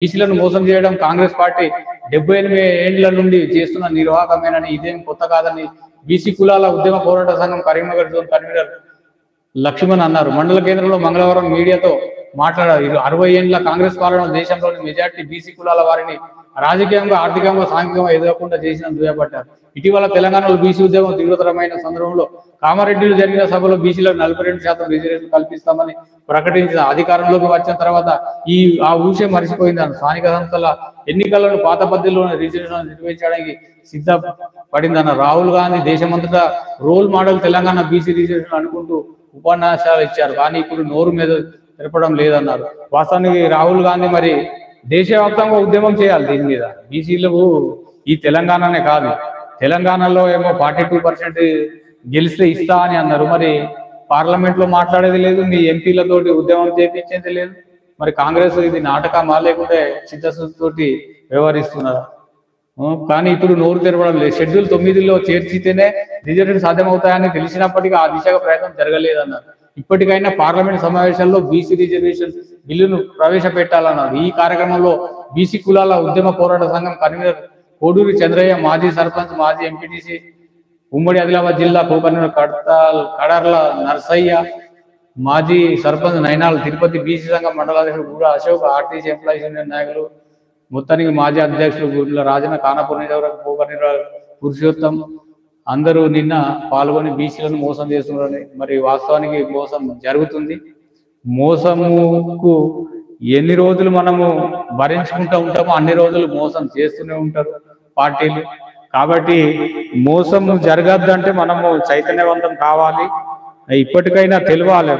బీసీలను మోసం చేయడం కాంగ్రెస్ పార్టీ 78 ఏళ్ల నుండి చేస్తున్న నిర్వాహకమేనని, ఇదేం కొత్త కాదని బీసీ కులాల ఉద్యమ పోరాట సంఘం కరీంనగర్ జోన్ కన్వీనర్ లక్ష్మణ్ అన్నారు. మండల కేంద్రంలో మంగళవారం మీడియాతో మాట్లాడారు. 60 ఏళ్ల కాంగ్రెస్ పాలన దేశంలోని మెజార్టీ బీసీ కులాల వారిని రాజకీయంగా, ఆర్థికంగా, సాంఘికంగా ఎదగకుండా చేసిన దుయ్యబట్టారు. ఇటీవల తెలంగాణలో బీసీ ఉద్యమం తీవ్రతరమైన సందర్భంలో కామారెడ్డిలో జరిగిన సభలో బీసీలకు 42% రిజర్వేషన్ కల్పిస్తామని ప్రకటించిన అధికారంలోకి వచ్చిన తర్వాత ఆ ఊసే మరిచిపోయిందని, స్థానిక సంస్థల ఎన్నికలను పాత పద్ధతిలోనే రిజర్వేషన్ నిర్వహించడానికి సిద్ధపడిందన్న రాహుల్ గాంధీ దేశమంతటా role model Telangana BC reservation అనుకుంటూ ఉపన్యాసాలు ఇచ్చారు. కానీ ఇప్పుడు నోరు మీద తెరపడం లేదన్నారు. వాస్తవానికి రాహుల్ గాంధీ మరి దేశవ్యాప్తంగా ఉద్యమం చేయాలి దీని మీద. బీసీలకు ఈ తెలంగాణనే కాదు, తెలంగాణలో ఏమో 42% గెలిస్తే ఇస్తా అని అన్నారు. మరి పార్లమెంట్ లో మాట్లాడేది లేదు, మీ ఎంపీలతోటి ఉద్యమం చేయించేది లేదు. మరి కాంగ్రెస్ ఇది నాటకమా లేకుంటే చిత్తశుద్ధితోటి వ్యవహరిస్తున్నారా? కానీ ఇప్పుడు నోరు తెరవడం లేదు. షెడ్యూల్ 9లో చేర్చితేనే రిజర్వేషన్ సాధ్యమవుతాయని తెలిసినప్పటికీ ఆ దిశగా ప్రయత్నం జరగలేదన్నారు. ఇప్పటికైనా పార్లమెంట్ సమావేశాల్లో బీసీ రిజర్వేషన్ బిల్లును ప్రవేశపెట్టాలన్నారు. ఈ కార్యక్రమంలో బీసీ కులాల ఉద్యమ పోరాట సంఘం కన్వీనర్ కోడూరి చంద్రయ్య, మాజీ సర్పంచ్, మాజీ ఎంపీటీసీ, ఉమ్మడి ఆదిలాబాద్ జిల్లా కన్వీనర్ కడార్ల నర్సయ్య, మాజీ సర్పంచ్ నైనాల్ తిరుపతి, బీసీ సంఘం మండలాధ్యక్షుడు గూడ అశోక్, ఆర్టీసీ ఎంప్లాయీస్ యూనియన్ నాయకులు మొత్తానికి మాజీ అధ్యక్షులు గుడ్ల రాజన్న, కానాపూర్ కన్వీనర్ పురుషోత్తం అందరూ నిన్న పాల్గొని బీసీలను మోసం చేస్తున్నారని, మరి వాస్తవానికి మోసం జరుగుతుంది. మోసముకు ఎన్ని రోజులు మనము భరించుకుంటూ ఉంటామో అన్ని రోజులు మోసం చేస్తూనే ఉంటారు పార్టీలు. కాబట్టి మోసం జరగద్దంటే మనము చైతన్యవంతం కావాలి. ఇప్పటికైనా తెలియాలి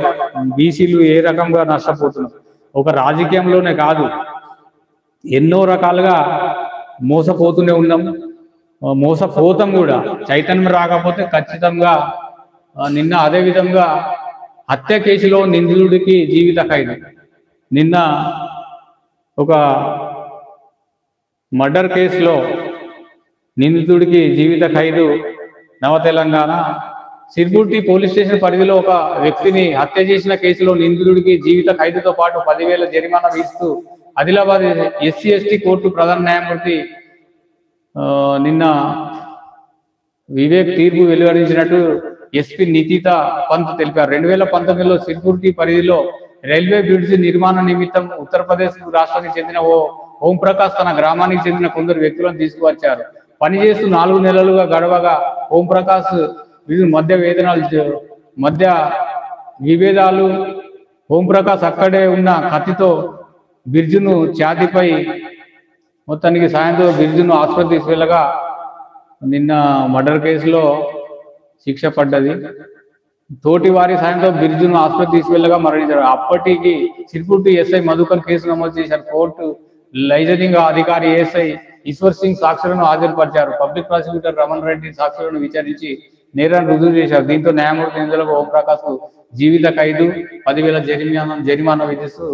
బీసీలు ఏ రకంగా నష్టపోతున్నారు. ఒక రాజకీయంలోనే కాదు, ఎన్నో రకాలుగా మోసపోతూనే ఉన్నాం, మోసపోతాం కూడా. చైతన్యం రాకపోతే ఖచ్చితంగా నిన్న అదే విధంగా హత్య కేసులో నిందితుడికి జీవిత ఖైదు, నిన్న ఒక మర్డర్ కేసులో నిందితుడికి జీవిత ఖైదు నవ తెలంగాణ. సిర్పూర్తి పోలీస్ స్టేషన్ పరిధిలో ఒక వ్యక్తిని హత్య చేసిన కేసులో నిందితుడికి జీవిత ఖైదుతో పాటు 10,000 జరిమానా విధిస్తూ ఆదిలాబాద్ SC/ST కోర్టు ప్రధాన న్యాయమూర్తి నిన్న వివేక్ తీర్పు వెలువరించినట్టు SP నితితా పంత్ తెలిపారు. 2019లో సిర్పూర్తి పరిధిలో రైల్వే బ్రిడ్జ్ నిర్మాణ నిమిత్తం ఉత్తరప్రదేశ్ రాష్ట్రానికి చెందిన ఓం ప్రకాష్ తన గ్రామానికి చెందిన కొందరు వ్యక్తులను తీసుకువచ్చారు. పనిచేస్తూ 4 నెలలుగా గడవగా ఓం ప్రకాష్ మధ్య విభేదాలు ఓం ప్రకాష్ అక్కడే ఉన్న కత్తితో బిర్జును ఛాతీపై మొత్తానికి సాయంతో బిర్జును ఆసుపత్రికి తీసుకెళ్లగా నిన్న మర్డర్ కేసులో శిక్ష పడ్డది. తోటి వారి సాయంతో బిర్జును ఆసుపత్రికి తీసుకెళ్లగా మరణించారు. అప్పటికి సిర్పూర్తి SI మధుకర్ కేసు నమోదు చేశారు. కోర్టు లైజనింగ్ అధికారి SI ఈశ్వర్ సింగ్ సాక్షులను హాజరుపరిచారు. పబ్లిక్ ప్రాసిక్యూటర్ రమణ్ రెడ్డి సాక్షులను విచారించి నేరాన్ని రుజువు చేశారు. దీంతో న్యాయమూర్తి నిందితులకు ఓం ప్రకాష్ జీవిత ఖైదు 10,000 జరిమానా విధిస్తూ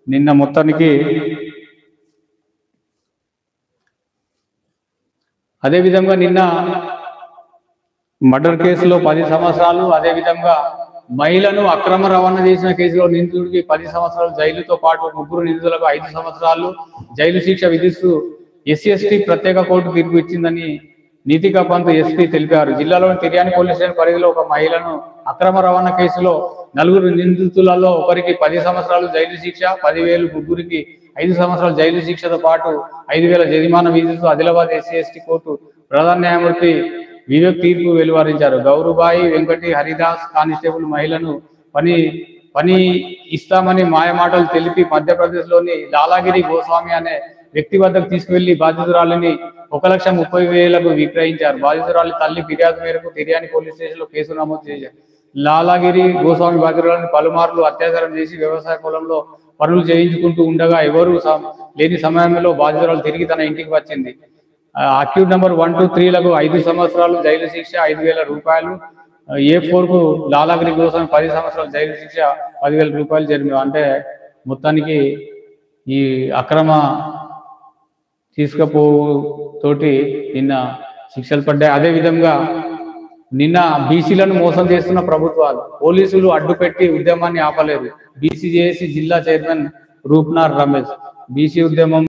నిన్న మొత్తానికి అదేవిధంగా నిన్న మర్డర్ కేసులో 10 సంవత్సరాలు, అదేవిధంగా మహిళను అక్రమ రవాణా చేసిన కేసులో నిందితుడికి 10 సంవత్సరాలు జైలుతో పాటు 3 నిందితులకు 5 సంవత్సరాలు జైలు శిక్ష విధిస్తూ SC/ST ప్రత్యేక కోర్టు తీర్పు ఇచ్చిందని నీతికా పంత్ SP తెలిపారు. జిల్లాలోని తిర్యాని పోలీస్ స్టేషన్ పరిధిలో ఒక మహిళను అక్రమ రవాణా కేసులో 4 నిందితులలో ఒకరికి 10 సంవత్సరాలు జైలు శిక్ష, 10,000, ముగ్గురికి 5 సంవత్సరాలు జైలు శిక్షతో పాటు 5,000 జరిమానా విధిస్తూ ఆదిలాబాద్ SC/ST కోర్టు ప్రధాన న్యాయమూర్తి వివేక్ తీర్పు వెలువరించారు. గౌరుబాయి వెంకటి హరిదాస్ కానిస్టేబుల్ మహిళను పని ఇస్తామని మాయమాటలు తెలిపి మధ్యప్రదేశ్లోని లాలాగిరి గోస్వామి అనే వ్యక్తి వద్దకు తీసుకువెళ్లి బాధితురాలిని 1,30,000కు విక్రయించారు. బాధితురాలి తల్లి ఫిర్యాదు మేరకు తిర్యాని పోలీస్ స్టేషన్ లో కేసు నమోదు చేశారు. లాలాగిరి గోస్వామి బాధితురాలిని పలుమార్లు అత్యాచారం చేసి వ్యవసాయ పొలంలో పనులు చేయించుకుంటూ ఉండగా ఎవరు లేని సమయంలో బాధితురాలు తిరిగి తన ఇంటికి వచ్చింది. అక్యూజ్ నెంబర్ 1, 2, 3లకు 5 సంవత్సరాలు జైలు శిక్ష, 5,000 రూపాయలు. A4కు లాలాగిరి గోస్వామి 10 సంవత్సరాలు జైలు శిక్ష, 10,000 రూపాయలు జరిమానా. అంటే మొత్తానికి ఈ అక్రమ తీసుకపోతోటి నిన్న శిక్షలు పడ్డాయి. అదేవిధంగా నిన్న బీసీలను మోసం చేస్తున్న ప్రభుత్వాలు, పోలీసులు అడ్డుపెట్టి ఉద్యమాన్ని ఆపలేరు. BCJC జిల్లా చైర్మన్ రూప్నార్ రమేష్ బీసీ ఉద్యమం